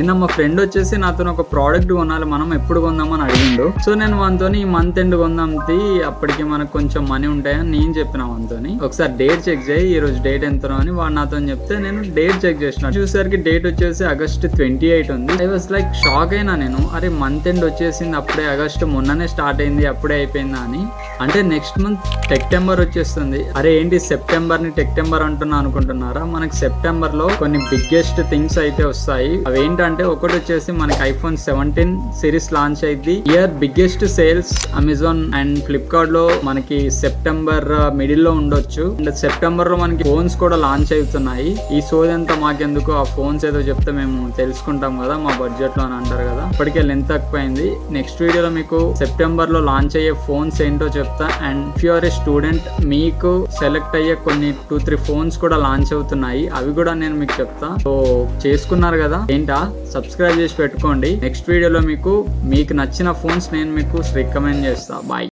నిన్న మా ఫ్రెండ్ వచ్చేసి నాతో ఒక ప్రోడక్ట్ కొనాలి, మనం ఎప్పుడు కొందామని అడిగిండు. సో నేను మనతో ఈ మంత్ ఎండ్ కొందాం, అప్పటికి మనకు కొంచెం మనీ ఉంటాయని నేను చెప్పిన మనతోని. ఒకసారి డేట్ చెక్ చేయి, ఈ రోజు డేట్ ఎంతనో అని వాడు నాతో చెప్తే నేను డేట్ చెక్ చేసిన. చూసేసరికి డేట్ వచ్చేసి August 28 ఉంది. ఐ వాస్ లైక్ షాక్ అయినా నేను, అరే మంత్ ఎండ్ వచ్చేసింది అప్పుడే, ఆగస్ట్ మొన్ననే స్టార్ట్ అయింది అప్పుడే అయిపోయిందా అని. అంటే నెక్స్ట్ మంత్ సెప్టెంబర్ వచ్చేస్తుంది. అరే ఏంటి సెప్టెంబర్ ని టెక్టెంబర్ అంటున్నా అనుకుంటున్నారా? మనకి సెప్టెంబర్ లో కొన్ని బిగ్గెస్ట్ థింగ్స్ అయితే వస్తాయి. అవేంటంటే ఒకటి వచ్చేసి మనకి iPhone 17 సిరీస్ లాంచ్ అయింది. Year biggest sales Amazon and Flipkart లో మనకి సెప్టెంబర్ మిడిల్ లో ఉండొచ్చు. అండ్ సెప్టెంబర్ లో మనకి ఫోన్స్ కూడా లాంచ్ అవుతున్నాయి. ఈ సోదంతా మాకెందుకు, ఆ ఫోన్స్ ఏదో చెప్తే మేము తెలుసుకుంటాం కదా మా బడ్జెట్ లో అని అంటారు కదా. ఇప్పటికే లెంత్ తక్కువైంది. నెక్స్ట్ వీడియోలో మీకు సెప్టెంబర్ లో లాంచ్ అయ్యే ఫోన్స్ ఏంటో చెప్తా. And if you are a student, మీకు సెలెక్ట్ అయ్యే కొన్ని 2-3 ఫోన్స్ కూడా లాంచ్ అవుతున్నాయి, అవి కూడా నేను మీకు చెప్తా. సో చేసుకున్నారు కదా, ఏంటా సబ్స్క్రైబ్ చేసి పెట్టుకోండి. నెక్స్ట్ వీడియోలో మీకు నచ్చిన ఫోన్స్ నేను మీకు రికమెండ్ చేస్తా. బాయ్.